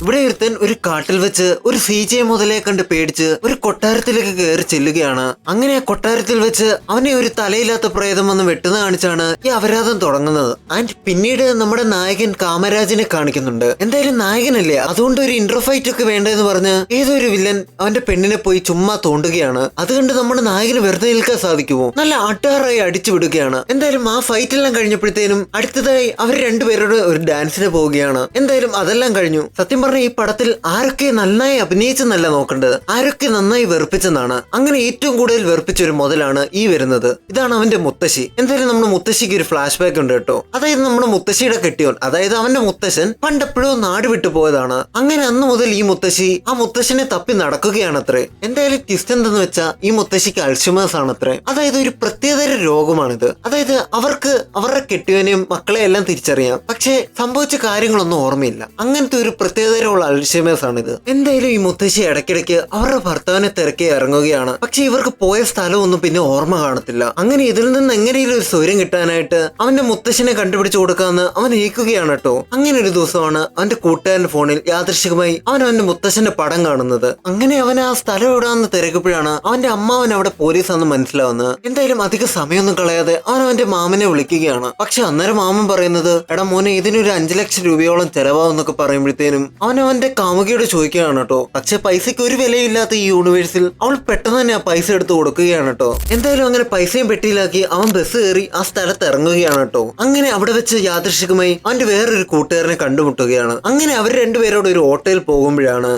ഇവിടെ ഒരുത്തൻ ഒരു കാട്ടിൽ വെച്ച് ഒരു CJ മുതലേ കണ്ട് പേടിച്ച് ഒരു കൊട്ടാരത്തിലേക്ക് കയറി ചെല്ലുകയാണ്. അങ്ങനെ ആ കൊട്ടാരത്തിൽ വെച്ച് അവനെ ഒരു തലയില്ലാത്ത പ്രേതം വന്ന് വെട്ടുന്ന കാണിച്ചാണ് ഈ അപരാധം തുടങ്ങുന്നത്. ആൻഡ് പിന്നീട് നമ്മുടെ നായകൻ കാമരാജിനെ കാണിക്കുന്നുണ്ട്. എന്തായാലും നായകനല്ലേ, അതുകൊണ്ട് ഒരു ഇൻട്രോ ഫൈറ്റ് ഒക്കെ വേണ്ടെന്ന് പറഞ്ഞ് ഏതൊരു വില്ലൻ അവന്റെ പെണ്ണിനെ പോയി ചുമ്മാ തോണ്ടുകയാണ്. അതുകൊണ്ട് നമ്മുടെ നായകന് വെറുതെ നിൽക്കാൻ സാധിക്കുമോ? നല്ല ആട്ടുകാരായി അടിച്ചു വിടുകയാണ്. എന്തായാലും ആ ഫൈറ്റ് എല്ലാം കഴിഞ്ഞപ്പോഴത്തേനും അടുത്തതായി അവർ രണ്ടുപേരോട് ഒരു ഡാൻസിന് പോവുകയാണ്. എന്തായാലും അതെല്ലാം കഴിഞ്ഞു. സത്യം പറഞ്ഞ ഈ പടത്തിൽ ആരൊക്കെ നന്നായി അഭിനയിച്ചെന്നല്ല നോക്കേണ്ടത്, ആരൊക്കെ നന്നായി വെറുപ്പിച്ചെന്നാണ്. അങ്ങനെ ഏറ്റവും കൂടുതൽ വെറുപ്പിച്ച ഒരു മുതലാണ് ഈ വരുന്നത്. ഇതാണ് അവന്റെ മുത്തശ്ശി. എന്തായാലും നമ്മുടെ മുത്തശ്ശിക്ക് ഒരു ഫ്ലാഷ് ബാക്ക് ഉണ്ട് കേട്ടോ. അതായത് നമ്മുടെ മുത്തശ്ശിയുടെ കെട്ടിയോൻ, അതായത് അവന്റെ മുത്തശ്ശൻ പണ്ടെപ്പോഴോ നാട് വിട്ടു പോയതാണ്. അങ്ങനെ അന്ന് മുതൽ ഈ മുത്തശ്ശി ആ മുത്തശ്ശനെ തപ്പി നടക്കുകയാണത്രേ. എന്തായാലും ട്വിസ്റ്റ് എന്തെന്ന് വെച്ചാൽ ഈ മുത്തശ്ശിക്ക് അൾഷിമേഴ്സ് ആണത്രേ. അതായത് ഒരു പ്രത്യേകതര രോഗമാണിത്. അതായത് അവർക്ക് അവരുടെ കെട്ടിയോനെയും മക്കളെ എല്ലാം തിരിച്ചറിയാം, പക്ഷെ സംഭവിച്ച കാര്യങ്ങളൊന്നും ഓർമ്മയില്ല. അങ്ങനത്തെ ഒരു പ്രത്യേകതരമുള്ള അൾഷിമേഴ്സ് ആണിത്. എന്തായാലും ഈ മുത്തശ്ശി ഇടയ്ക്കിടയ്ക്ക് അവരുടെ ഭർത്താവിനെ തിരക്കി ഇറങ്ങുകയാണ്. പക്ഷെ ഇവർക്ക് പോയ സ്ഥലമൊന്നും പിന്നെ ഓർമ്മ കാണത്തില്ല. അങ്ങനെ ഇതിൽ നിന്ന് എങ്ങനെയും ഒരു സ്വരം കിട്ടാനായിട്ട് അവന്റെ മുത്തശ്ശനെ കണ്ടുപിടിച്ചു കൊടുക്കാന്ന് അവൻ ഏൽക്കുകയാണ് കേട്ടോ. അങ്ങനെ ഒരു ദിവസമാണ് അവന്റെ കൂട്ടുകാരന്റെ ഫോണിൽ യാദൃശികമായി അവന്റെ മുത്തശ്ശന്റെ പടം കാണുന്നത്. അങ്ങനെ അവൻ ആ സ്ഥലം എവിടാന്ന് തിരക്കുമ്പോഴാണ് അവന്റെ അമ്മാവൻ അവിടെ പോലീസാന്ന് മനസ്സിലാവുന്നത്. എന്തായാലും അധിക സമയമൊന്നും കളയാതെ അവന്റെ മാമനെ വിളിക്കുകയാണ്. പക്ഷെ അന്നേരം മാമൻ പറയുന്നത്, എടാ മോനെ ഇതിനൊരു 5 ലക്ഷം രൂപയോളം ചെലവാന്നൊക്കെ പറയുമ്പോഴത്തേനും അവന്റെ കാമുകിയോട് ചോദിക്കുകയാണ് കേട്ടോ. പക്ഷെ പൈസക്ക് ഒരു വിലയില്ലാത്ത ഈ യൂണിവേഴ്സിൽ അവൾ പെട്ടെന്ന് തന്നെ ആ പൈസ എടുത്ത് കൊടുക്കുകയാണ് കേട്ടോ. എന്തായാലും അങ്ങനെ പൈസയും പെട്ടിയിലാക്കി അവൻ ബസ് കയറി ആ സ്ഥലത്ത് ഇറങ്ങുകയാണ് കേട്ടോ. അങ്ങനെ അവിടെ വെച്ച് യാദൃശികമായി അവന്റെ വേറൊരു കൂട്ടുകാരനെ കണ്ടുമുട്ടുകയാണ്. അങ്ങനെ അവർ രണ്ടുപേരോട് ഒരു ഓട്ടോയിൽ പോകുമ്പോഴാണ്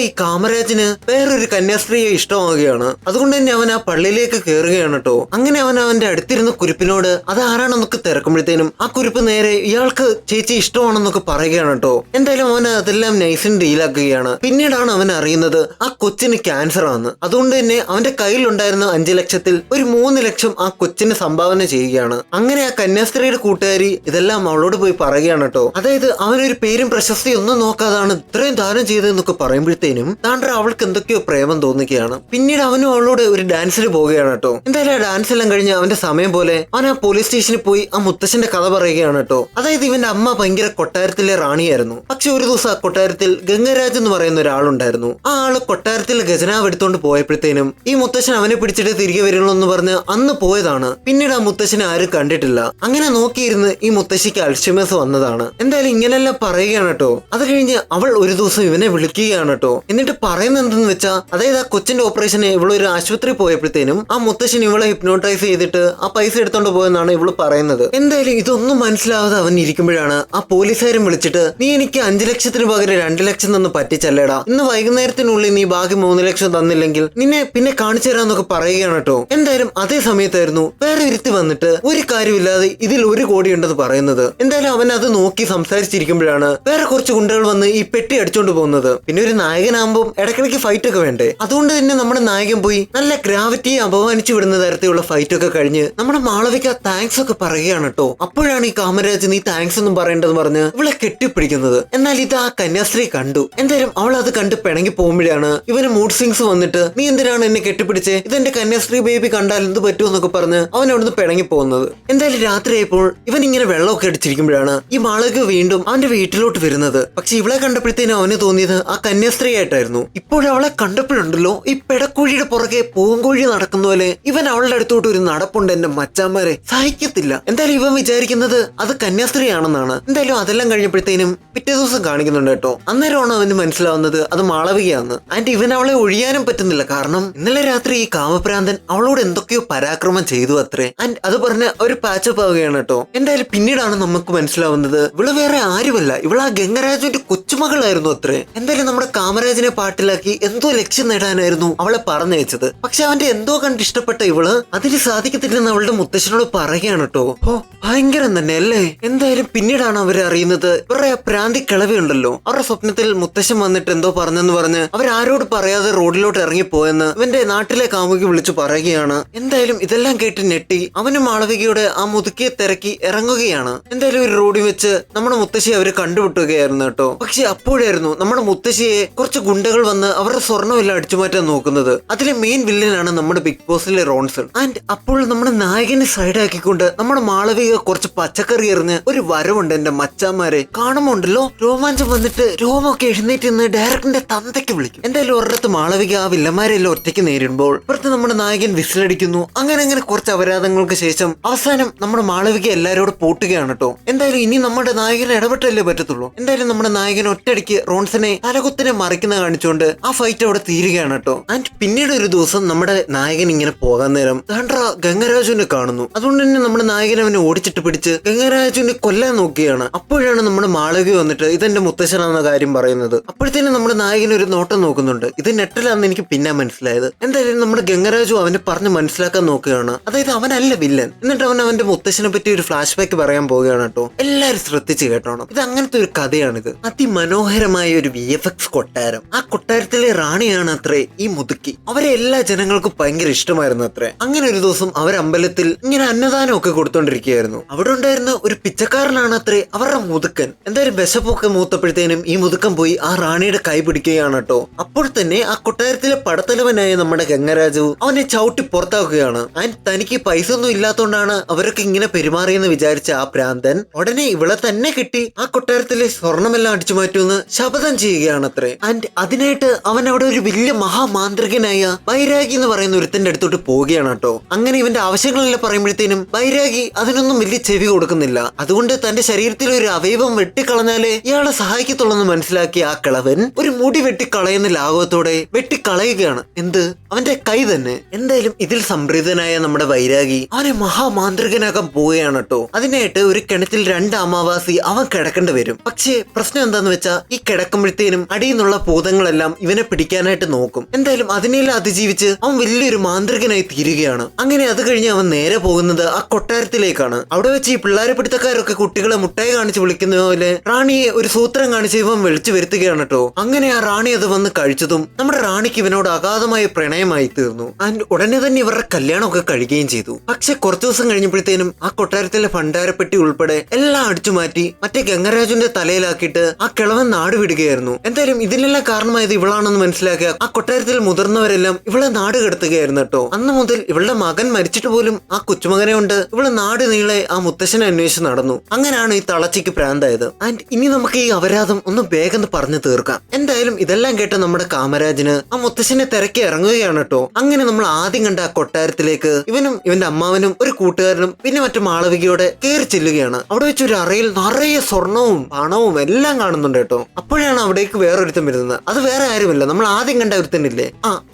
ഈ കാമരാജിന് വേറൊരു കന്യാസ്ത്രീയെ ഇഷ്ടമാവുകയാണ്. അതുകൊണ്ട് തന്നെ അവൻ ആ പള്ളിയിലേക്ക് കയറുകയാണ് കേട്ടോ. അങ്ങനെ അവന്റെ അടുത്തിരുന്ന കുരിപ്പിനോട് അത് ആരാണെന്നൊക്കെ തിരക്കുമ്പോഴത്തേനും ആ കുരിപ്പ് നേരെ ഇയാൾക്ക് ചേച്ചി ഇഷ്ടമാണെന്നൊക്കെ പറയുകയാണ് കേട്ടോ. എന്തായാലും അവൻ അതെല്ലാം നൈസിന് ഡീലാക്കുകയാണ്. പിന്നീടാണ് അവൻ അറിയുന്നത് ആ കൊച്ചിന് ക്യാൻസർ ആണ്. അതുകൊണ്ട് തന്നെ അവന്റെ കയ്യിലുണ്ടായിരുന്ന 5 ലക്ഷത്തിൽ ഒരു 3 ലക്ഷം ആ കൊച്ചിന് സംഭാവന ചെയ്യുകയാണ്. അങ്ങനെ ആ കന്യാസ്ത്രീയുടെ കൂട്ടുകാരി ഇതെല്ലാം അവളോട് പോയി പറയുകയാണ് കേട്ടോ. അതായത് അവനൊരു പേരും പ്രശസ്തിയും ഒന്നും നോക്കാതാണ് ഇത്രയും ദാനം ചെയ്തതെന്നൊക്കെ പറയുമ്പോഴത്തേനും താണ്ട്ര അവൾക്ക് എന്തൊക്കെയോ പ്രേമം തോന്നുകയാണ്. പിന്നീട് അവനും അവളോട് ഒരു ഡാൻസിന് പോവുകയാണ് കേട്ടോ. എന്തായാലും ആ ഡാൻസ് എല്ലാം കഴിഞ്ഞ് അവന്റെ സമയം പോലെ അവൻ ആ പോലീസ് സ്റ്റേഷനിൽ പോയി ആ മുത്തശ്ശന്റെ കഥ പറയുകയാണ് കേട്ടോ. അതായത് ഇവന്റെ അമ്മ ഭയങ്കര കൊട്ടാരത്തിലെ റാണിയായിരുന്നു. പക്ഷെ ഒരു ദിവസം ആ കൊട്ടാരത്തിൽ ഗംഗരാജ് എന്ന് പറയുന്ന ഒരാളുണ്ടായിരുന്നു. ആ ആള് കൊട്ടാരത്തിൽ ഖജനാവ് എടുത്തോണ്ട് പോയപ്പോഴത്തേനും ഈ മുത്തശ്ശൻ അവനെ പിടിച്ചിട്ട് തിരികെ വരുള്ളൂ എന്ന് പറഞ്ഞ് അന്ന് പോയതാണ്. പിന്നീട് ആ മുത്തശ്ശനെ ആരും കണ്ടിട്ടില്ല. അങ്ങനെ നോക്കിയിരുന്ന് ഈ മുത്തശ്ശിക്ക് അൾഷിമേഴ്സ് വന്നതാണ്. എന്തായാലും ഇങ്ങനെല്ലാം പറയുകയാണ് കേട്ടോ. അത് കഴിഞ്ഞ് അവൾ ഒരു ദിവസം ഇവനെ വിളിക്കുകയാണ് കേട്ടോ. എന്നിട്ട് പറയുന്നത് എന്തെന്ന് വെച്ചാൽ, അതായത് ആ കൊച്ചിന്റെ ഓപ്പറേഷന് ഇവളൊരു ആശുപത്രി പോയപ്പോഴത്തേനും ആ മുത്തശ്ശൻ ഇവളെ ഹിപ്നോട്ടൈസ് ചെയ്തിട്ട് ആ പൈസ എടുത്തോണ്ട് പോയെന്നാണ് ഇവള് പറയുന്നത്. എന്തായാലും ഇതൊന്നും മനസ്സിലാവാതെ അവൻ ഇരിക്കുമ്പോഴാണ് ആ പോലീസുകാരൻ വിളിച്ചിട്ട്, നീ എനിക്ക് 5 ലക്ഷത്തിന് പകരം 2 ലക്ഷം തന്ന് പറ്റിച്ചല്ലേടാ, ഇന്ന് വൈകുന്നേരത്തിനുള്ളിൽ നീ ബാക്കി 3 ലക്ഷം തന്നില്ലെങ്കിൽ നിന്നെ പിന്നെ കാണിച്ചു തരാന്നൊക്കെ പറയുകയാണ് കേട്ടോ. എന്തായാലും അതേ സമയത്തായിരുന്നു വേറെ ഒരുത്തി വന്നിട്ട് ഒരു കാര്യമില്ലാതെ ഇതിൽ 1 കോടി ഉണ്ടെന്ന് പറയുന്നത്. എന്തായാലും അവൻ അത് നോക്കി സംസാരിച്ചിരിക്കുമ്പോഴാണ് വേറെ കുറച്ച് ഗുണ്ടകൾ വന്ന് ഈ പെട്ടി അടിച്ചോണ്ട് പോകുന്നത്. പിന്നെ ഒരു നായകനാകുമ്പോൾ ഇടയ്ക്കിടയ്ക്ക് ഫൈറ്റ് ഒക്കെ വേണ്ടേ. അതുകൊണ്ട് തന്നെ നമ്മുടെ നായകൻ പോയി നല്ല ഗ്രാവിറ്റിയെ അപമാനിച്ചു വിടുന്ന തരത്തിലുള്ള ഫൈറ്റ് ഒക്കെ കഴിഞ്ഞ് നമ്മുടെ മാളവിക താങ്ക്സ് ഒക്കെ പറയുകയാണ് കേട്ടോ. അപ്പോഴാണ് ഈ കാമരാജ് നീ താങ്ക്സ് ഒന്നും പറയേണ്ടതെന്ന് പറഞ്ഞ് ഇവളെ കെട്ടിപ്പിടിക്കുന്നത്. എന്നാൽ ഇത് ആ കന്യാസ്ത്രീ കണ്ടു. എന്തായാലും അവൾ അത് കണ്ട് പിണങ്ങി പോകുമ്പോഴാണ് ഇവന് മൂഡ് സിങ്സ് വന്നിട്ട്, നീ എന്തിനാണ് എന്നെ കെട്ടിപ്പിടിച്ചേ, ഇതെന്റെ കന്യാസ്ത്രീ ബേബി കണ്ടാൽ എന്ത് പറ്റുമെന്നൊക്കെ പറഞ്ഞ് അവൻ അവിടുന്ന് പിണങ്ങി പോകുന്നത്. എന്തായാലും രാത്രിയായപ്പോൾ ഇവൻ ഇങ്ങനെ വെള്ളമൊക്കെ അടിച്ചിരിക്കുമ്പോഴാണ് ഈ മാളവിക വീണ്ടും അവന്റെ വീട്ടിലോട്ട് വരുന്നത്. പക്ഷെ ഇവളെ കണ്ടപ്പോഴത്തേനും അവന് തോന്നിയത് ആ കന്യാസ്ത്രീ ആയിട്ടായിരുന്നു. ഇപ്പോഴവളെ കണ്ടപ്പോഴുണ്ടല്ലോ ഈ പെടക്കോഴിയുടെ പുറകെ പൂങ്കോഴി നടക്കുന്ന പോലെ ഇവൻ അവളുടെ അടുത്തോട്ട് ഒരു നടപ്പുണ്ട്. എന്റെ മച്ചാന്മാരെ സഹിക്കത്തില്ല. എന്തായാലും ഇവൻ വിചാരിക്കുന്നത് അത് കന്യാസ്ത്രീ ആണെന്നാണ്. എന്തായാലും അതെല്ലാം കഴിഞ്ഞപ്പോഴത്തേനും പിറ്റേ ദിവസം കാണിക്കുന്നുണ്ട് കേട്ടോ. അന്നേരമാണ് അവന് മനസ്സിലാവുന്നത് അത് മാളവികയാണ്. ആൻഡ് ഇവൻ അവളെ ഒഴിയാനും പറ്റുന്നില്ല. കാരണം ഇന്നലെ രാത്രി ഈ കാമപ്രാന്തൻ അവളോട് എന്തൊക്കെയോ പരാക്രമം ചെയ്തു അത്രേ. ആൻഡ് അത് പറഞ്ഞ് ഒരു പാച്ചപ്പ് ആവുകയാണ് കേട്ടോ. എന്തായാലും പിന്നീടാണ് നമുക്ക് മനസ്സിലാവുന്നത് ഇവള് വേറെ ആരുമല്ല, ഇവള് ആ ഗംഗരാജുവിന്റെ കൊച്ചുമകളായിരുന്നു അത്രേ. എന്തായാലും നമ്മുടെ കാമരാജിനെ പാട്ടിലാക്കി എന്തോ ലക്ഷ്യം നേടാനായിരുന്നു അവളെ പറഞ്ഞയച്ചത്. പക്ഷെ അവന്റെ എന്തോ കണ്ട് ഇഷ്ടപ്പെട്ട ഇവള് അതിന് സാധിക്കത്തില്ലെന്ന് അവളുടെ മുത്തശ്ശനോട് പറയുകയാണ് കേട്ടോ. ഓ ഭയങ്കരം തന്നെ അല്ലേ. എന്തായാലും പിന്നീടാണ് അവർ അറിയുന്നത് ഇവരുടെ പ്രാന്തി കിളവി ഉണ്ടല്ലോ, അവരുടെ സ്വപ്നത്തിൽ മുത്തശ്ശൻ വന്നിട്ട് എന്തോ പറഞ്ഞെന്ന് പറഞ്ഞ് അവരാരോട് പറയാതെ റോഡിലോട്ട് ഇറങ്ങിപ്പോയെന്ന് ഇവന്റെ നാട്ടിലെ കാമുകി വിളിച്ചു പറയുകയാണ്. എന്തായാലും ഇതെല്ലാം കേട്ട് ഞെട്ടി അവനും മാളവികയുടെ ആ മുതുക്കിയെ തിരക്കി ഇറങ്ങുകയാണ്. എന്തായാലും ഒരു റോഡിൽ വെച്ച് നമ്മുടെ മുത്തശ്ശിയെ അവര് കണ്ടുമുട്ടുകയായിരുന്നു കേട്ടോ. പക്ഷെ അപ്പോഴായിരുന്നു നമ്മുടെ മുത്തശ്ശിയെ കുറച്ച് ഗുണ്ടകൾ വന്ന് അവരുടെ സ്വർണ്ണമെല്ലാം അടിച്ചുമാറ്റാൻ നോക്കുന്നത്. അതിലെ മെയിൻ വില്ലനാണ് നമ്മുടെ ബിഗ് ബോസിലെ റോൺസൺ. ആൻഡ് അപ്പോൾ നമ്മുടെ നായകനെ സൈഡാക്കിക്കൊണ്ട് നമ്മുടെ മാളവിക കുറച്ച് പച്ചക്കറി എറിഞ്ഞ് ഒരു വരവുണ്ട്. എന്റെ മച്ചാന്മാരെ കാണുമ്പോണ്ടല്ലോ രോമാഞ്ചം വന്നിട്ട് എന്നിട്ട് രോമൊക്കെ എഴുന്നേറ്റ് നിന്ന് ഡയറക്ടറിന്റെ തന്തയ്ക്ക് വിളിക്കും. എന്തായാലും ഒരിടത്ത് മാളവിക ആ വില്ലന്മാരെല്ലാം ഒറ്റയ്ക്ക് നേരിടുമ്പോൾ ഇപ്പുറത്ത് നമ്മുടെ നായകൻ വിസിലടിക്കുന്നു. അങ്ങനെ കുറച്ച് അപരാധങ്ങൾക്ക് ശേഷം അവസാനം നമ്മുടെ മാളവിക എല്ലാരോടും പൂട്ടുകയാണ് കേട്ടോ. എന്തായാലും ഇനി നമ്മുടെ നായകൻ ഇടപെട്ടല്ലേ പറ്റത്തുള്ളൂ. എന്തായാലും നമ്മുടെ നായകൻ ഒറ്റയടിക്ക് റോൺസനെ തലകുത്തിനെ മറിക്കുന്ന കാണിച്ചുകൊണ്ട് ആ ഫൈറ്റ് അവിടെ തീരുകയാണ് കേട്ടോ. ആൻഡ് പിന്നീട് ഒരു ദിവസം നമ്മുടെ നായകൻ ഇങ്ങനെ പോകാൻ നേരം താണ്ട്ര ഗംഗരാജുവിനെ കാണുന്നു. അതുകൊണ്ട് തന്നെ നമ്മുടെ നായകൻ അവനെ ഓടിച്ചിട്ട് പിടിച്ച് ഗംഗരാജുവിനെ കൊല്ലാൻ നോക്കുകയാണ്. അപ്പോഴാണ് നമ്മുടെ മാളവിക വന്നിട്ട് ഇതെന്റെ മുത്തശ്ശനാണെന്ന കാര്യം പറയുന്നത്. അപ്പോഴത്തേനും നമ്മുടെ നായകൻ ഒരു നോട്ടം നോക്കുന്നുണ്ട്. ഇത് നെട്ടലാണെന്ന് എനിക്ക് പിന്നെ മനസ്സിലായത്. എന്തായാലും നമ്മുടെ ഗംഗരാജു അവനെ പറഞ്ഞ് മനസ്സിലാക്കാൻ നോക്കുകയാണ്. അതായത് അവനല്ല വില്ലൻ. എന്നിട്ട് അവന്റെ മുത്തശ്ശനെ പറ്റി ഒരു ഫ്ലാഷ് ബാക്ക് പറയാൻ പോവുകയാണ് കേട്ടോ. എല്ലാരും ശ്രദ്ധിച്ച് കേട്ടോണം. ഇത് അങ്ങനത്തെ ഒരു കഥയാണിത്. അതിമനോഹരമായ ഒരു VFX കൊട്ടാരം. ആ കൊട്ടാരത്തിലെ റാണിയാണ് അത്രേ ഈ മുതുക്കി. അവരെ എല്ലാ ജനങ്ങൾക്കും ഭയങ്കര ഇഷ്ടമായിരുന്നു അത്രേ. അങ്ങനെ ഒരു ദിവസം അവരമ്പലത്തിൽ ഇങ്ങനെ അന്നദാനം ഒക്കെ കൊടുത്തോണ്ടിരിക്കുകയായിരുന്നു. അവിടെ ഉണ്ടായിരുന്ന ഒരു പിച്ചക്കാരനാണ് അത്രേ അവരുടെ മുതുക്കൻ. എന്തായാലും വിശപ്പൊക്കെ മൂത്തപ്പോഴത്തേനും ഈ മുതുക്കൻ പോയി ആ റാണിയുടെ കൈ പിടിക്കുകയാണ് കേട്ടോ. അപ്പോൾ തന്നെ ആ കൊട്ടാരത്തിലെ പടത്തലവനായ നമ്മുടെ ഗംഗരാജു അവനെ ചവിട്ടി പുറത്താക്കുകയാണ്. ആൻഡ് തനിക്ക് പൈസ ഒന്നും ഇല്ലാത്തോണ്ടാണ് അവരൊക്കെ ഇങ്ങനെ പെരുമാറിയെന്ന് വിചാരിച്ച ആ ഭ്രാന്തൻ ഉടനെ ഇവളെ തന്നെ കിട്ടി ആ കൊട്ടാരത്തിലെ സ്വർണമെല്ലാം അടിച്ചു മാറ്റുമെന്ന് ശപഥം ചെയ്യുകയാണ് അത്രേ. ആൻഡ് അതിനായിട്ട് അവൻ അവിടെ ഒരു വലിയ മഹാമാന്ത്രികനായ ബൈരാഗി എന്ന് പറയുന്ന ഒരുത്തന്റെ അടുത്തോട്ട് പോവുകയാണ് കേട്ടോ. അങ്ങനെ ഇവന്റെ ആവശ്യങ്ങളെല്ലാം പറയുമ്പോഴത്തേനും ബൈരാഗി അതിനൊന്നും വലിയ ചെവി കൊടുക്കുന്നില്ല. അതുകൊണ്ട് തന്റെ ശരീരത്തിൽ ഒരു അവയവം വെട്ടിക്കളഞ്ഞാലേ ഇയാളെ സഹായിക്കത്തുള്ളൂ എന്ന് മനസ്സിലാക്കിയ ആ കിളവൻ ഒരു മുടി വെട്ടിക്കളയുന്ന ലാഘവത്തോടെ വെട്ടിക്കളയുകയാണ്. എന്ത്? അവന്റെ കൈ തന്നെ. എന്തായാലും ഇതിൽ സംപ്രീതനായ നമ്മുടെ ബൈരാഗി അവനെ മഹാമാന്ത്രികനാക്കാൻ പോവുകയാണ് കേട്ടോ. അതിനായിട്ട് ഒരു കിണറ്റിൽ 2 അമാവാസി അവൻ കിടക്കേണ്ടി വരും. പക്ഷേ പ്രശ്നം എന്താന്ന് വെച്ചാൽ ഈ കിടക്കുമ്പോഴത്തേനും അടിയിൽ നിന്നുള്ള ഭൂതങ്ങളെല്ലാം ഇവനെ പിടിക്കാനായിട്ട് നോക്കും. എന്തായാലും അതിനെല്ലാം അതിജീവിച്ച് അവൻ വലിയൊരു മാന്ത്രികനായി തീരുകയാണ്. അങ്ങനെ അത് കഴിഞ്ഞ് അവൻ നേരെ പോകുന്നത് ആ കൊട്ടാരത്തിലേക്കാണ്. അവിടെ വെച്ച് ഈ പിള്ളേരെ പിടുത്തക്കാരൊക്കെ കുട്ടികളെ മുട്ടായി കാണിച്ച് വിളിക്കുന്ന പോലെ റാണിയെ ഒരു സൂത്രം കാണിച്ച് ഇവൻ വിളിച്ചു വരുത്തുകയാണ് കേട്ടോ. അങ്ങനെ ആ റാണി അത് വന്ന് കഴിച്ചതും നമ്മുടെ റാണിക്ക് ഇവനോട് അഗാധമായ പ്രണയമായി തീർന്നു. ആൻഡ് ഉടനെ തന്നെ ഇവരുടെ കല്യാണമൊക്കെ കഴിയുകയും ചെയ്തു. പക്ഷെ കുറച്ചു ദിവസം കഴിഞ്ഞപ്പോഴത്തേനും ആ കൊട്ടാരത്തിലെ ഭണ്ഡാരപ്പെട്ടി ഉൾപ്പെടെ എല്ലാം അടിച്ചു മാറ്റി മറ്റേ ഗംഗരാജുവിന്റെ തലയിലാക്കിയിട്ട് ആ കിളവൻ നാട് വിടുകയായിരുന്നു. എന്തായാലും ഇതിനെല്ലാം കാരണമായത് ഇവളാണെന്ന് മനസ്സിലാക്കിയ ആ കൊട്ടാരത്തിൽ മുതിർന്നവരെല്ലാം ഇവളെ നാട് കടത്തുകയായിരുന്നു കേട്ടോ. അന്ന് മുതൽ ഇവളുടെ മകൻ മരിച്ചിട്ട് പോലും ആ കൊച്ചുമകനെ കൊണ്ട് ഇവള് നാട് നീളെ ആ മുത്തശ്ശനെ അന്വേഷിച്ച് നടന്നു. അങ്ങനെയാണ് ഈ തളച്ചിക്ക് പ്രാന്തായത്. ആൻഡ് ഇനി നമുക്ക് ഈ അപരാധം ഒന്ന് വേഗം പറഞ്ഞു തീർക്കാം. എന്തായാലും ഇതെല്ലാം കേട്ട് നമ്മുടെ കാമരാജിന് ആ മുത്തശ്ശനെ തിരക്കി ഇറങ്ങുകയാണ് കേട്ടോ. അങ്ങനെ നമ്മൾ ആദ്യം കണ്ട ആ കൊട്ടാരത്തിലേക്ക് ഇവനും ഇവന്റെ അമ്മാവനും ഒരു കൂട്ടുകാരനും പിന്നെ മറ്റു മാളവികയോടെ കയറി ചെല്ലുകയാണ്. അവിടെ വെച്ച് ഒരു അറയിൽ നിറയെ സ്വർണവും പണവും എല്ലാം കാണുന്നുണ്ട് കേട്ടോ. അപ്പോഴാണ് അവിടേക്ക് വേറൊരുത്തൻ വരുന്നത്. അത് വേറെ ആരുമില്ല, നമ്മൾ ആദ്യം കണ്ട ഒരുത്തനില്ലേ,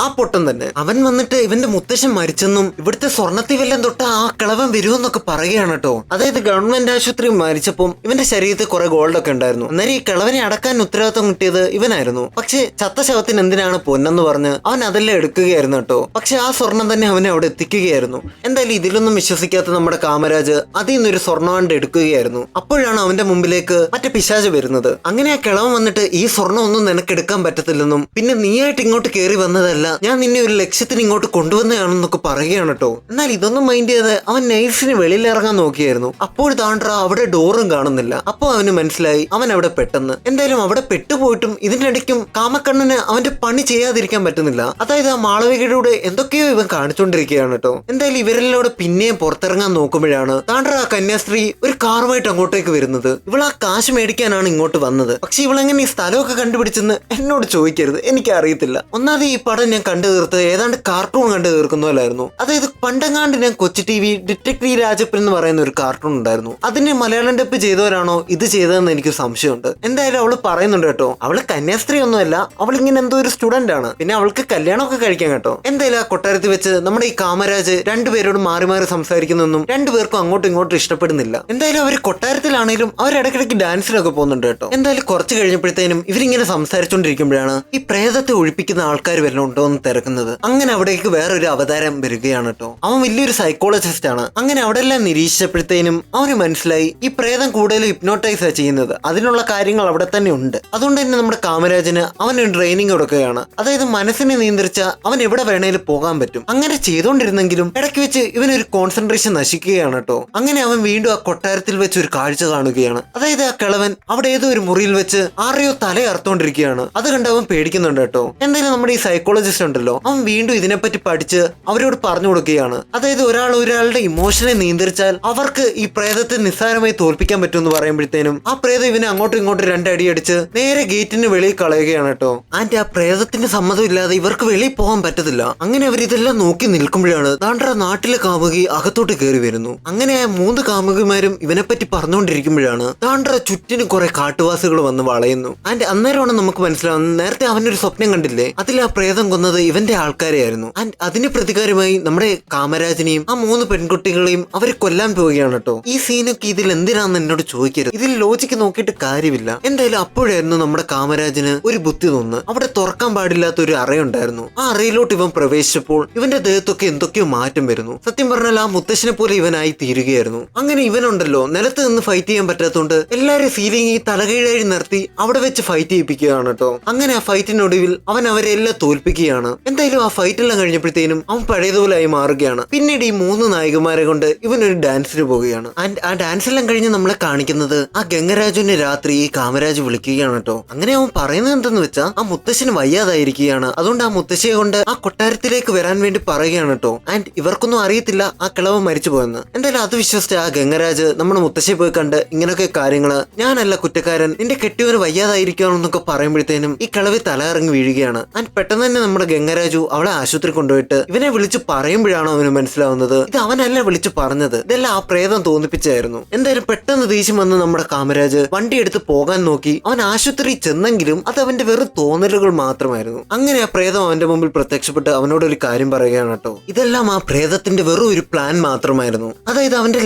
ആ പൊട്ടൻ തന്നെ. അവൻ വന്നിട്ട് ഇവന്റെ മുത്തശ്ശൻ മരിച്ചെന്നും ഇവിടുത്തെ സ്വർണ്ണത്തിൽ വല്ലം തൊട്ട് ആ കിളവൻ വരുമെന്നൊക്കെ പറയുകയാണ് കേട്ടോ. അതായത് ഗവൺമെന്റ് ആശുപത്രി മരിച്ചപ്പം ഇവന്റെ ശരീരത്തിൽ കുറെ ഗോൾഡ് ഒക്കെ ഉണ്ടായിരുന്നു. അന്നേരം ഈ കിളവനെ അടക്കാൻ ഉത്തരവാദിത്വം കിട്ടിയത് ഇവനായിരുന്നു. പക്ഷെ ചത്ത ശവത്തിന് എന്തിനാണ് പൊന്നെന്ന് പറഞ്ഞ് അവൻ അതെല്ലാം എടുക്കുകയായിരുന്നു കേട്ടോ. പക്ഷെ ആ സ്വർണം തന്നെ അവനെ അവിടെ എത്തിക്കുകയായിരുന്നു. എന്തായാലും ഇതിലൊന്നും വിശ്വസിക്കാത്ത നമ്മുടെ കാമരാജ് അതിൽ നിന്നൊരു സ്വർണ്ണവണ്ട് എടുക്കുകയായിരുന്നു. അപ്പോഴാണ് അവന്റെ മുമ്പിലേക്ക് മറ്റേ പിശാച് വരുന്നത്. അങ്ങനെ ആ കിളവൻ വന്നിട്ട് ഈ സ്വർണ്ണം ഒന്നും നിനക്ക് എടുക്കാൻ പറ്റത്തില്ലെന്നും പിന്നെ നീയായിട്ട് ഇങ്ങോട്ട് കയറി വന്നതല്ല, ഞാൻ നിന്നെ ഒരു ലക്ഷ്യത്തിന് ഇങ്ങോട്ട് കൊണ്ടുവന്നതാണെന്നൊക്കെ പറയുകയാണ് കേട്ടോ. എന്നാൽ ഇതൊന്നും മൈൻഡ് ചെയ്ത് അവൻ നൈസിന് വെളിയിൽ ഇറങ്ങാൻ നോക്കിയായിരുന്നു. അപ്പോൾ താണ്ട്ര അവിടെ ഡോറും കാണുന്നില്ല. അപ്പൊ അവന് മനസ്സിലായി അവൻ അവിടെ പെട്ടെന്ന്. എന്തായാലും അവിടെ പെട്ടുപോയിട്ടും ഇതിനിടയ്ക്കും കാമക്കണ്ണന് അവന്റെ പണി ചെയ്യാതിരിക്കാൻ പറ്റുന്നില്ല. അതായത് ആ മാളവികയുടെ എന്തൊക്കെയോ ഇവൻ കാണിച്ചുകൊണ്ടിരിക്കുകയാണ് കേട്ടോ. എന്തായാലും ഇവരെല്ലാം പിന്നെയും പുറത്തിറങ്ങാൻ നോക്കുമ്പോഴാണ് താണ്ട്ര ആ കന്യാസ്ത്രീ ഒരു കാറുമായിട്ട് അങ്ങോട്ടേക്ക് വരുന്നത്. ഇവൾ ആ കാശ് മേടിക്കാനാണ് ഇങ്ങോട്ട് വന്നത്. പക്ഷെ ഇവളെങ്ങനെ ഈ സ്ഥലമൊക്കെ കണ്ടുപിടിച്ചെന്ന് എന്നോട് ചോദിക്കരുത്, എനിക്ക് അറിയത്തില്ല. ഒന്നാമത് ഈ പടം ഞാൻ കണ്ടു തീർത്ത് ഏതാണ്ട് കാർട്ടൂൺ കണ്ടു തീർക്കുന്ന പോലായിരുന്നു. അതായത് പണ്ടങ്ങാണ്ട് ഞാൻ കൊച്ചു TV ഡിറ്റക്റ്റീവ് രാജപ്പൻ എന്ന് പറയുന്ന ഒരു കാർട്ടൂൺ ഉണ്ടായിരുന്നു. അതിന് മലയാളം ഡബ് ചെയ്തവരാണോ ഇത് ചെയ്തതെന്ന് എനിക്ക് സംശയമുണ്ട്. എന്തായാലും അവള് പറയുന്നുണ്ട് കേട്ടോ, അവള് കന്യാസ്ത്രീ ഒന്നുമല്ല, അവളിങ്ങനെ എന്തോ ഒരു സ്റ്റുഡന്റ് ആണ്. പിന്നെ അവൾക്ക് കല്യാണമൊക്കെ കഴിക്കാൻ കേട്ടോ. എന്തായാലും ആ കൊട്ടാരത്തിൽ വെച്ച് നമ്മുടെ ഈ കാമരാജ് രണ്ടുപേരോടും മാറി മാറി സംസാരിക്കുന്നൊന്നും രണ്ടുപേർക്കും അങ്ങോട്ടും ഇങ്ങോട്ടും ഇഷ്ടപ്പെടുന്നില്ല. എന്തായാലും അവർ കൊട്ടാരത്തിലാണെങ്കിലും അവർ ഇടയ്ക്കിടയ്ക്ക് ഡാൻസിലൊക്കെ പോകുന്നുണ്ട് കേട്ടോ. എന്തായാലും കുറച്ച് കഴിഞ്ഞപ്പോഴത്തേനും ഇവരിങ്ങനെ സംസാരിച്ചുകൊണ്ടിരിക്കുമ്പോഴാണ് ഈ പ്രേതത്തെ ഒഴിപ്പിക്കുന്ന ആൾക്കാർ വല്ലതും ഉണ്ടോ എന്ന് തിരക്കുന്നത്. അങ്ങനെ അവിടേക്ക് വേറൊരു അവതാരം വരികയാണ് കേട്ടോ. അവൻ വലിയൊരു സൈക്കോളജിസ്റ്റ് ആണ്. അങ്ങനെ അവിടെ എല്ലാം നിരീക്ഷിച്ചപ്പോഴത്തേനും അവന് മനസ്സിലായി ഈ പ്രേതം കൂടുതൽ ഹിപ്നോട്ടൈസ് ചെയ്യുന്നത്, അതിനുള്ള കാര്യങ്ങൾ അവിടെ തന്നെ ഉണ്ട്. അതുകൊണ്ട് തന്നെ നമ്മുടെ കാമരാജിന് അവന് ട്രെയിനിങ് കൊടുക്കുകയാണ്. അതായത് മനസ്സിനെ നിയന്ത്രിച്ച അവൻ എവിടെ വേണേലും പോകാൻ പറ്റും. അങ്ങനെ ചെയ്തുകൊണ്ടിരുന്നെങ്കിലും ഇടയ്ക്ക് വെച്ച് ഇവനൊരു കോൺസെൻട്രേഷൻ നശിക്കുകയാണ് കേട്ടോ. അങ്ങനെ അവൻ വീണ്ടും ആ കൊട്ടാരത്തിൽ വെച്ച് ഒരു കാഴ്ച കാണുകയാണ്. അതായത് ആ കിളവൻ അവിടെ ഏതോ ഒരു മുറിയിൽ വെച്ച് ആരെയോ തല അറുത്തോണ്ടിരിക്കുകയാണ്. അത് കണ്ട് അവൻ പേടിക്കുന്നുണ്ട് കേട്ടോ. എന്തായാലും നമ്മുടെ ഈ സൈക്കോളജിസ്റ്റ് ഉണ്ടല്ലോ, അവൻ വീണ്ടും ഇതിനെപ്പറ്റി പഠിച്ച് അവരോട് പറഞ്ഞു കൊടുക്കുകയാണ്. അതായത് ഒരാളുടെ ഇമോഷനെ നിയന്ത്രിച്ചാൽ അവർക്ക് ഈ പ്രേതത്തെ നിസ്സാരമായി തോൽപ്പിക്കാൻ പറ്റുമെന്ന് പറയുമ്പോഴത്തേനും ആ പ്രേതം ഇവനെ അങ്ങോട്ടും ഇങ്ങോട്ടും 2 അടിയടിച്ച് നേരെ ഗേറ്റിന് വെളിയിൽ കളയുകയാണ് കേട്ടോ. ആൻഡ് ആ പ്രേതത്തിന്റെ സമ്മതം ഇല്ലാതെ ഇവർക്ക് വെളിയിൽ പോകാൻ പറ്റത്തില്ല. അങ്ങനെ അവർ ഇതെല്ലാം നോക്കി നിൽക്കുമ്പോഴാണ് ദാണ്ട്ര നാട്ടിലെ കാമുകി അകത്തോട്ട് കയറി വരുന്നു. അങ്ങനെ ആ 3 കാമുകിമാരും ഇവനെപ്പറ്റി പറഞ്ഞുകൊണ്ടിരിക്കുമ്പോഴാണ് ദാണ്ട്ര ചുറ്റിന് കുറെ കാട്ടുവാസികൾ വന്ന് വളയുന്നു. ആൻഡ് അന്നേരമാണ് നമുക്ക് മനസ്സിലാവുന്നത് നേരത്തെ അവനൊരു സ്വപ്നം കണ്ടില്ലേ, അതിൽ ആ പ്രേതം കൊന്നത് ഇവന്റെ ആൾക്കാരെയായിരുന്നു. ആൻഡ് അതിന് പ്രതികാരമായി നമ്മുടെ കാമരാജിനെയും ആ 3 പെൺകുട്ടികളെയും അവരെ കൊല്ലാൻ പോവുകയാണ് കേട്ടോ. ഈ സീനൊക്കെ ഇതിൽ എന്തിനാന്ന് എന്നോട് ചോദിക്കരുത്, ഇതിൽ ലോജിക്ക് നോക്കിയിട്ട് കാര്യമില്ല. എന്തായാലും അപ്പോഴായിരുന്നു നമ്മുടെ കാമരാജിന് ഒരു ബുദ്ധി തോന്നുന്നത്. അവിടെ തുറക്കാൻ പാടില്ലാത്ത ഒരു അറയുണ്ടായിരുന്നു. ആ അറയിലോട്ട് ഇവൻ പ്രവേശിച്ചപ്പോൾ ഇവന്റെ ദേഹത്തൊക്കെ എന്തൊക്കെയോ മാറ്റം വരുന്നു. സത്യം പറഞ്ഞാൽ ആ മുത്തശ്ശനെ പോലെ ഇവനായി തീരുകയായിരുന്നു. അങ്ങനെ ഇവനുണ്ടല്ലോ നിലത്ത് നിന്ന് ഫൈറ്റ് ചെയ്യാൻ പറ്റാത്തതുകൊണ്ട് എല്ലാരും സീലിംഗ് തലകീഴായി നിർത്തി അവിടെ വെച്ച് ഫൈറ്റ് ചെയ്യിപ്പിക്കുകയാണ് കേട്ടോ. അങ്ങനെ ആ ഫൈറ്റിനൊടുവിൽ അവൻ അവരെല്ലാം തോൽപ്പിക്കുകയാണ്. എന്തായാലും ആ ഫൈറ്റ് എല്ലാം കഴിഞ്ഞപ്പോഴത്തേനും അവൻ പഴയതുപോലെ ആയി മാറുകയാണ്. പിന്നീട് ഈ 3 നായികമാരെ കൊണ്ട് ഇവനൊരു ഡാൻസിന് പോവുകയാണ്. ആൻഡ് ആ ഡാൻസ് എല്ലാം കഴിഞ്ഞ് നമ്മളെ കാണിക്കുന്നത് ആ ഗംഗരാജുവിനെ രാത്രി ഈ കാമരാജ് വിളിക്കുകയാണ് കേട്ടോ. അങ്ങനെ അവൻ പറയുന്നത് എന്തെന്ന് വെച്ചാൽ ആ മുത്തശ്ശന് വയ്യാതായിരിക്കുകയാണ്, അതുകൊണ്ട് ആ മുത്തശ്ശിയെ കൊണ്ട് ആ കൊട്ടാരത്തിലേക്ക് വരാൻ വേണ്ടി പറയുകയാണ് കേട്ടോ. ആൻഡ് ഇവർക്കൊന്നും അറിയത്തില്ല ആ കിളവ് മരിച്ചു പോയെന്ന്. എന്തായാലും അത് വിശ്വസിച്ച ആ ഗംഗരാജ് നമ്മുടെ മുത്തശ്ശിയെ പോയി കണ്ട് ഇങ്ങനെയൊക്കെ കാര്യങ്ങള്, ഞാനല്ല കുറ്റക്കാരൻ, നിന്റെ കെട്ടിയവന് വയ്യാതായിരിക്കുകയാണെന്നൊക്കെ പറയുമ്പോഴത്തേനും ഈ കിളവി തലയിറങ്ങി വീഴുകയാണ്. ആൻഡ് പെട്ടെന്ന് തന്നെ നമ്മുടെ ഗംഗരാജു അവളെ ആശുപത്രി കൊണ്ടുപോയിട്ട് ഇവനെ വിളിച്ച് പറയുമ്പോഴാണ് അവന് മനസ്സിലാവുന്നത് ഇത് അവനല്ല വിളിച്ചു പറഞ്ഞത്, ഇതെല്ലാം ആ പ്രേതം തോന്നിപ്പിച്ചായിരുന്നു. എന്തായാലും പെട്ടെന്ന് ദേഷ്യം വന്ന് നമ്മുടെ കാമരാജ് വണ്ടി എടുത്ത് പോകാൻ നോക്കി. അവൻ ആശുപത്രി ചെന്നെങ്കിലും അത് അവന്റെ വെറും തോന്നലുകൾ മാത്രമായിരുന്നു. അങ്ങനെ ആ പ്രേതം അവന്റെ മുമ്പിൽ പ്രത്യക്ഷപ്പെട്ട് അവനോട് ഒരു കാര്യം പറയുകയാണ് കേട്ടോ. ഇതെല്ലാം ആ പ്രേതത്തിന്റെ വെറും ഒരു പ്ലാൻ മാത്രമായിരുന്നു. അതായത് അവന്റെ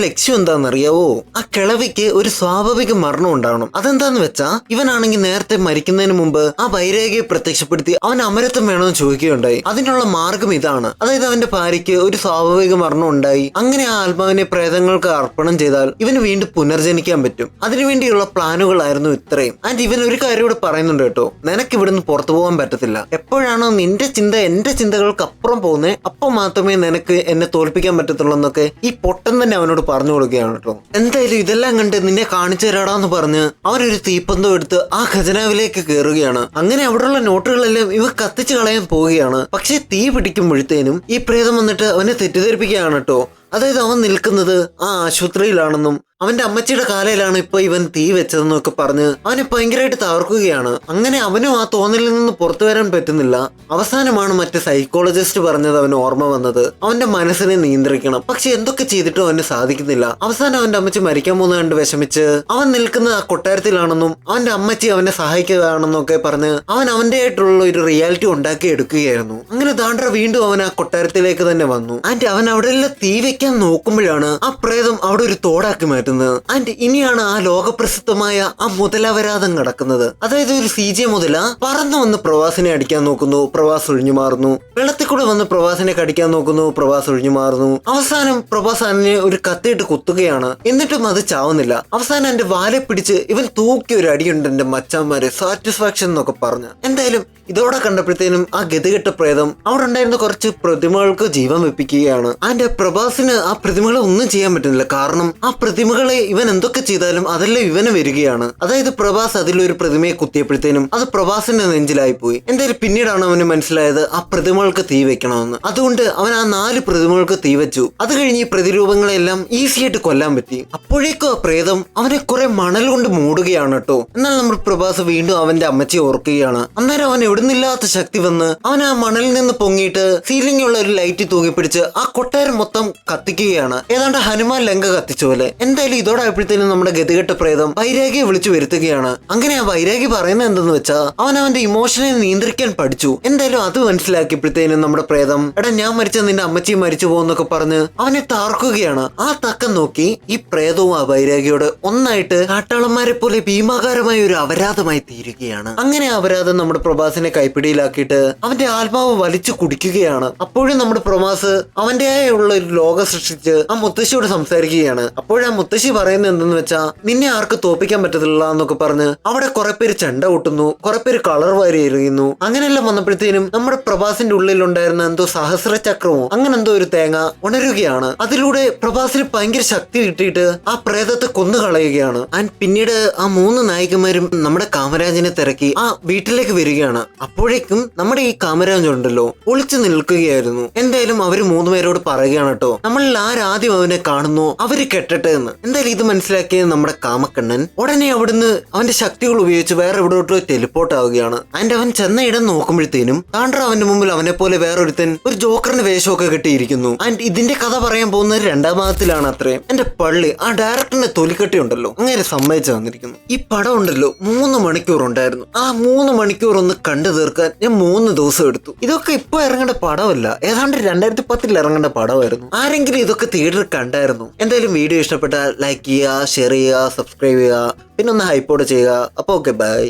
ലക്ഷ്യം എന്താണെന്നറിയാവോ, ആ കിളവിക്ക് ഒരു സ്വാഭാവിക മരണം ഉണ്ടാവണം. അതെന്താന്ന് വെച്ചാ ഇവനാണെങ്കിൽ നേരത്തെ മരിക്കുന്നതിന് മുമ്പ് ആ വൈരാഗ്യയെ പ്രത്യക്ഷപ്പെടുത്തി അവൻ അമരത്വം വേണമെന്ന് ചോദിക്കുകയുണ്ടായി. അതിനുള്ള മാർഗം ഇതാണ്. അതായത് അവന്റെ ഭാര്യയ്ക്ക് ഒരു സ്വാഭാവിക മരണം ഉണ്ടായി, അങ്ങനെ ആ ആത്മാവിനെ പ്രേതങ്ങൾക്ക് അർപ്പണം ചെയ്താൽ ഇവന് വീണ്ടും പുനർജനിക്കാൻ പറ്റും. അതിനുവേണ്ടിയുള്ള പ്ലാനുകളായിരുന്നു ഇത്രയും. ആൻഡ് ഇവൻ ഒരു കാര്യം ഇവിടെ പറയുന്നുണ്ട് കേട്ടോ, നിനക്ക് ഇവിടുന്ന് പുറത്തു പോകാൻ പറ്റത്തില്ല. എപ്പോഴാണോ നിന്റെ ചിന്ത എന്റെ ചിന്തകൾക്ക് അപ്പുറം പോകുന്നത് അപ്പോൾ മാത്രമേ നിനക്ക് എന്നെ തോൽപ്പിക്കാൻ പറ്റത്തുള്ളൂ എന്നൊക്കെ ഈ പൊട്ടൻ തന്നെ അവനോട് പറഞ്ഞു കൊടുക്കുകയാണ് കേട്ടോ. എന്തായാലും ഇതെല്ലാം കണ്ട് നിന്നെ കാണിച്ചു തരാടാന്ന് പറഞ്ഞ് അവനൊരു തീപ്പന്തം എടുത്ത് ആ ഖജനാവിലേക്ക് കയറുകയാണ്. അങ്ങനെ അവിടെയുള്ള നോട്ടുകളെല്ലാം ഇവ കത്തിച്ചു കളയാൻ പോവുകയാണ്. പക്ഷെ തീ പിടിക്കുമ്പോഴത്തേനും ഈ പ്രേതം വന്നിട്ട് അവനെ തെറ്റിദ്ധരിപ്പിക്കുകയാണ് കേട്ടോ. അതായത് അവൻ നിൽക്കുന്നത് ആ ആശുപത്രിയിലാണെന്നും അവന്റെ അമ്മച്ചിയുടെ കാലയിലാണ് ഇപ്പൊ ഇവൻ തീ വെച്ചതെന്നൊക്കെ പറഞ്ഞ് അവനെ ഭയങ്കരമായിട്ട് തകർക്കുകയാണ്. അങ്ങനെ അവനും ആ തോന്നലിൽ നിന്ന് പുറത്തു വരാൻ പറ്റുന്നില്ല. അവസാനമാണ് മറ്റേ സൈക്കോളജിസ്റ്റ് പറഞ്ഞത് അവന് ഓർമ്മ വന്നത്, അവന്റെ മനസ്സിനെ നിയന്ത്രിക്കണം. പക്ഷെ എന്തൊക്കെ ചെയ്തിട്ടും അവന് സാധിക്കുന്നില്ല. അവസാനം അവന്റെ അമ്മച്ചി മരിക്കാൻ പോകുന്ന കണ്ട് വിഷമിച്ച് അവൻ നിൽക്കുന്ന ആ കൊട്ടാരത്തിലാണെന്നും അവന്റെ അമ്മച്ചി അവനെ സഹായിക്കുകയാണെന്നും ഒക്കെ പറഞ്ഞ് അവൻ അവന്റെ ആയിട്ടുള്ള ഒരു റിയാലിറ്റി ഉണ്ടാക്കി എടുക്കുകയായിരുന്നു. അങ്ങനെ ദാണ്ട്ര വീണ്ടും അവൻ ആ കൊട്ടാരത്തിലേക്ക് തന്നെ വന്നു. ആൻഡ് അവൻ അവിടെ എല്ലാം തീ വെക്കാൻ നോക്കുമ്പോഴാണ് ആ പ്രേതം അവിടെ ഒരു തോടാക്കി മാറ്റുന്നത്. ആൻഡ് ഇനിയാണ് ആ ലോകപ്രസിദ്ധമായ ആ മുതലവരാതം നടക്കുന്നത്. അതായത് ഒരു CJ മുതല പറന്നു വന്ന് പ്രവാസിനെ അടിക്കാൻ നോക്കുന്നു, പ്രവാസ് ഒഴിഞ്ഞു മാറുന്നു. വെള്ളത്തിൽ കൂടെ വന്ന് പ്രവാസിനെ കടിക്കാൻ നോക്കുന്നു, പ്രവാസ് ഒഴിഞ്ഞു മാറുന്നു. അവസാനം പ്രവാസ് അതിനെ ഒരു കത്തിയിട്ട് കുത്തുകയാണ്. എന്നിട്ടും അത് ചാവുന്നില്ല. അവസാനം എന്റെ വാലെ പിടിച്ച് ഇവൻ തൂക്കി ഒരു അടിയുണ്ട് എന്റെ മച്ചാന്മാരെ, സാറ്റിസ്ഫാക്ഷൻ എന്നൊക്കെ പറഞ്ഞു. എന്തായാലും ഇതോടെ കണ്ടപ്പോഴത്തേനും ആ ഗതികെട്ട പ്രേതം അവിടെ ഉണ്ടായിരുന്ന കുറച്ച് പ്രതിമകൾക്ക് ജീവൻ വെപ്പിക്കുകയാണ്. ആൻഡ് പ്രഭാസിന് ആ പ്രതിമകളെ ഒന്നും ചെയ്യാൻ പറ്റുന്നില്ല. കാരണം ആ പ്രതിമകളെ ഇവൻ എന്തൊക്കെ ചെയ്താലും അതെല്ലാം ഇവന് വരികയാണ്. അതായത് പ്രഭാസ് അതിലൊരു പ്രതിമയെ കുത്തിയപ്പോഴത്തേനും അത് പ്രഭാസിന്റെ നെഞ്ചിലായി പോയി. എന്തായാലും പിന്നീടാണ് അവന് മനസ്സിലായത് ആ പ്രതിമകൾക്ക് തീ വെക്കണമെന്ന്. അതുകൊണ്ട് അവൻ ആ 4 പ്രതിമകൾക്ക് തീ വെച്ചു. അത് കഴിഞ്ഞ് ഈ പ്രതിരൂപങ്ങളെല്ലാം ഈസി ആയിട്ട് കൊല്ലാൻ പറ്റി. അപ്പോഴേക്കും ആ പ്രേതം അവനെ കുറെ മണൽ കൊണ്ട് മൂടുകയാണ് കേട്ടോ. എന്നാൽ നമ്മുടെ പ്രഭാസ് വീണ്ടും അവന്റെ അമ്മച്ചിയെ ഓർക്കുകയാണ്. അന്നേരം അവൻ എവിടുന്നില്ലാത്ത ശക്തി വന്ന് അവൻ ആ മണലിൽ നിന്ന് പൊങ്ങിയിട്ട് സീലിംഗുള്ള ഒരു ലൈറ്റ് തൂങ്ങിപ്പിടിച്ച് ആ കൊട്ടാരം മൊത്തം കത്തിക്കുകയാണ്. ഏതാണ്ട് ഹനുമാൻ ലങ്ക കത്തിച്ച പോലെ. എന്തായാലും ഇതോടായപ്പോഴത്തേനും നമ്മുടെ ഗതികെട്ട പ്രേതം വൈരാഗിയെ വിളിച്ചു വരുത്തുകയാണ്. അങ്ങനെ ആ വൈരാഗി പറയുന്നത് എന്തെന്ന് വെച്ചാൽ അവൻ അവന്റെ ഇമോഷനെ നിയന്ത്രിക്കാൻ പഠിച്ചു. എന്തായാലും അത് മനസ്സിലാക്കിയപ്പോഴത്തേനും നമ്മുടെ പ്രേതം എടാ ഞാൻ മരിച്ച നിന്റെ അമ്മച്ചിയും മരിച്ചു പോകുന്നൊക്കെ പറഞ്ഞ് അവനെ താർക്കുകയാണ്. ആ തക്കം നോക്കി ഈ പ്രേതവും ആ വൈരാഗിയോട് ഒന്നായിട്ട് കാട്ടാളന്മാരെ പോലെ ഭീമാകാരമായ ഒരു അപരാധമായി തീരുകയാണ്. അങ്ങനെ അപരാധം നമ്മുടെ പ്രഭാസിനെ കൈപ്പിടിയിലാക്കിയിട്ട് അവന്റെ ആത്മാവ് വലിച്ചു കുടിക്കുകയാണ്. അപ്പോഴും നമ്മുടെ പ്രഭാസ് അവന്റെയായുള്ള ഒരു ലോകം സൃഷ്ടിച്ച് ആ മുത്തശ്ശിയോട് സംസാരിക്കുകയാണ്. അപ്പോഴാ മുത്തശ്ശി പറയുന്നത് എന്തെന്ന് വെച്ചാ നിന്നെ ആർക്ക് തോപ്പിക്കാൻ പറ്റത്തില്ല എന്നൊക്കെ പറഞ്ഞ് അവിടെ കുറെ പേര് ചെണ്ട കൂട്ടുന്നു, കുറെ പേര് കളർ വാരി എറിയുന്നു. അങ്ങനെയെല്ലാം വന്നപ്പോഴത്തേനും നമ്മുടെ പ്രഭാസിന്റെ ഉള്ളിലുണ്ടായിരുന്ന എന്തോ സഹസ്രചക്രമോ അങ്ങനെ എന്തോ ഒരു തേങ്ങ ഉണരുകയാണ്. അതിലൂടെ പ്രഭാസിന് ഭയങ്കര ശക്തി കിട്ടിയിട്ട് ആ പ്രേതത്തെ കൊന്നു കളയുകയാണ്. ആൻഡ് പിന്നീട് ആ 3 നായികമാരും നമ്മുടെ കാമരാജിനെ തിരക്കി ആ വീട്ടിലേക്ക് വരികയാണ്. അപ്പോഴേക്കും നമ്മുടെ ഈ കാമരാജ് ഉണ്ടല്ലോ ഒളിച്ചു നിൽക്കുകയായിരുന്നു. എന്തായാലും അവര് 3 പേരോട് പറയുകയാണ് കേട്ടോ, നമ്മളിൽ ആരാദ്യം അവനെ കാണുന്നു അവര് കെട്ടട്ടെ എന്ന്. എന്തായാലും ഇത് മനസ്സിലാക്കിയ നമ്മുടെ കാമക്കണ്ണൻ ഉടനെ അവിടുന്ന് അവന്റെ ശക്തികൾ ഉപയോഗിച്ച് വേറെ എവിടോട്ടോ ടെലിപ്പോർട്ട് ആവുകയാണ്. ആൻഡ് അവൻ ചെന്ന ഇടം നോക്കുമ്പോഴത്തേനും താണ്ട്ര അവന്റെ മുമ്പിൽ അവനെ പോലെ വേറൊരുത്തൻ ഒരു ജോക്കറിന്റെ വേഷമൊക്കെ കെട്ടിയിരിക്കുന്നു. ആൻഡ് ഇതിന്റെ കഥ പറയാൻ പോകുന്നത് 2ാം ഭാഗത്തിലാണ്. അത്രയും എന്റെ പള്ളി ആ ഡയറക്ടറിന്റെ തൊലിക്കെട്ടി ഉണ്ടല്ലോ അങ്ങനെ സമ്മതിച്ചു തന്നിരിക്കുന്നു. ഈ പടം ഉണ്ടല്ലോ 3 മണിക്കൂർ ഉണ്ടായിരുന്നു. ആ 3 മണിക്കൂർ ഒന്ന് കണ്ടു തീർക്കാൻ ഞാൻ 3 ദിവസം എടുത്തു. ഇതൊക്കെ ഇപ്പൊ ഇറങ്ങേണ്ട പടമല്ല, ഏതാണ്ട് 2010 ഇറങ്ങേണ്ട പടമായിരുന്നു. ആരെങ്കിലും ഇതൊക്കെ തിയേറ്ററിൽ കണ്ടായിരുന്നു? എന്തായാലും വീഡിയോ ഇഷ്ടപ്പെട്ടാൽ ലൈക്ക് ചെയ്യുക, ഷെയർ ചെയ്യുക, സബ്സ്ക്രൈബ് ചെയ്യുക, പിന്നെ ഒന്ന് ഹൈപ്പോഡ് ചെയ്യുക. അപ്പൊ ഓക്കെ, ബൈ.